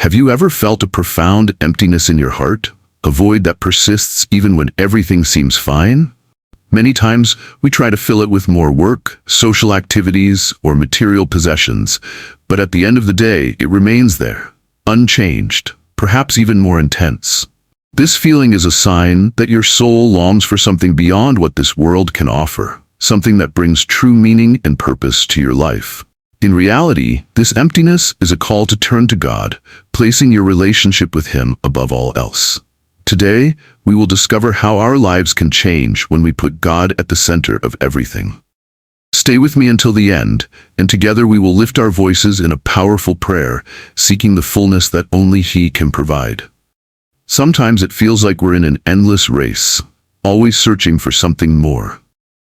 Have you ever felt a profound emptiness in your heart? A void that persists even when everything seems fine? Many times, we try to fill it with more work, social activities, or material possessions, but at the end of the day, it remains there, unchanged, perhaps even more intense. This feeling is a sign that your soul longs for something beyond what this world can offer, something that brings true meaning and purpose to your life. In reality, this emptiness is a call to turn to God, placing your relationship with Him above all else. Today, we will discover how our lives can change when we put God at the center of everything. Stay with me until the end, and together we will lift our voices in a powerful prayer, seeking the fullness that only He can provide. Sometimes it feels like we're in an endless race, always searching for something more,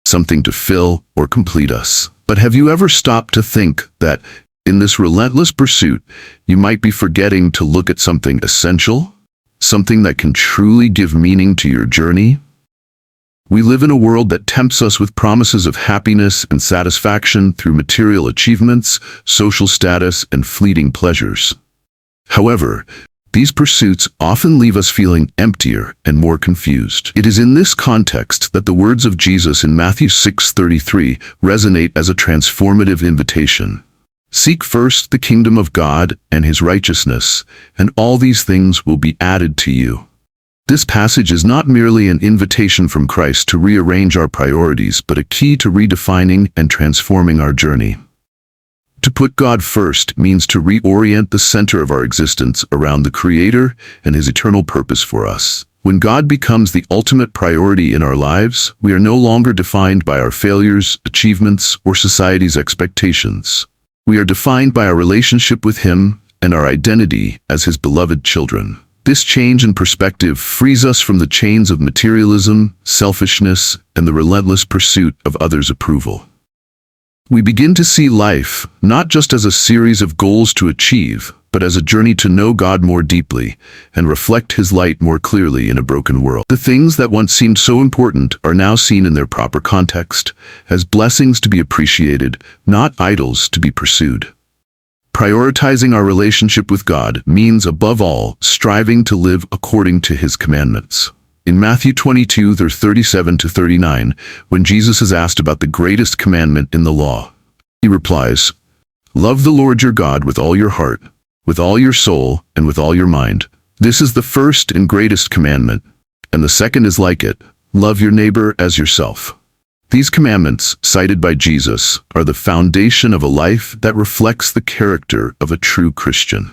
something to fill or complete us. But have you ever stopped to think that, in this relentless pursuit, you might be forgetting to look at something essential? Something that can truly give meaning to your journey? We live in a world that tempts us with promises of happiness and satisfaction through material achievements, social status, and fleeting pleasures. However, these pursuits often leave us feeling emptier and more confused. It is in this context that the words of Jesus in Matthew 6:33 resonate as a transformative invitation. Seek first the kingdom of God and His righteousness, and all these things will be added to you. This passage is not merely an invitation from Christ to rearrange our priorities, but a key to redefining and transforming our journey. To put God first means to reorient the center of our existence around the Creator and His eternal purpose for us. When God becomes the ultimate priority in our lives, we are no longer defined by our failures, achievements, or society's expectations. We are defined by our relationship with Him and our identity as His beloved children. This change in perspective frees us from the chains of materialism, selfishness, and the relentless pursuit of others' approval. We begin to see life not just as a series of goals to achieve, but as a journey to know God more deeply and reflect His light more clearly in a broken world. The things that once seemed so important are now seen in their proper context, as blessings to be appreciated, not idols to be pursued. Prioritizing our relationship with God means, above all, striving to live according to His commandments. In Matthew 22:37-39, when Jesus is asked about the greatest commandment in the law, He replies, "Love the Lord your God with all your heart, with all your soul, and with all your mind. This is the first and greatest commandment, and the second is like it, love your neighbor as yourself." These commandments, cited by Jesus, are the foundation of a life that reflects the character of a true Christian.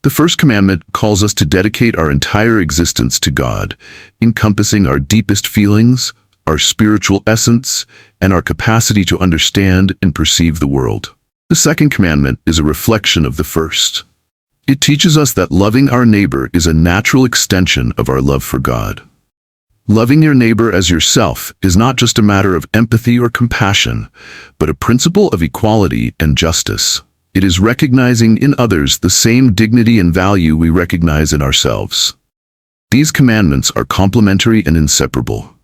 The first commandment calls us to dedicate our entire existence to God, encompassing our deepest feelings, our spiritual essence, and our capacity to understand and perceive the world. The second commandment is a reflection of the first. It teaches us that loving our neighbor is a natural extension of our love for God. Loving your neighbor as yourself is not just a matter of empathy or compassion, but a principle of equality and justice. It is recognizing in others the same dignity and value we recognize in ourselves. These commandments are complementary and inseparable.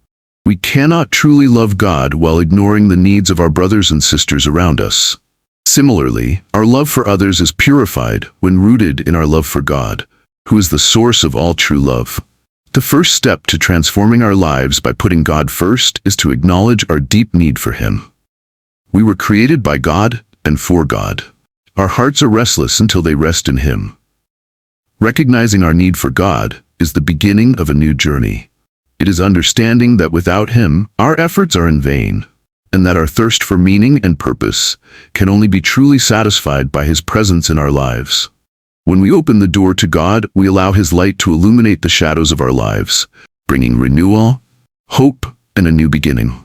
We cannot truly love God while ignoring the needs of our brothers and sisters around us. Similarly, our love for others is purified when rooted in our love for God, who is the source of all true love. The first step to transforming our lives by putting God first is to acknowledge our deep need for Him. We were created by God and for God. Our hearts are restless until they rest in Him. Recognizing our need for God is the beginning of a new journey. It is understanding that without Him, our efforts are in vain, and that our thirst for meaning and purpose can only be truly satisfied by His presence in our lives. When we open the door to God, we allow His light to illuminate the shadows of our lives, bringing renewal, hope, and a new beginning.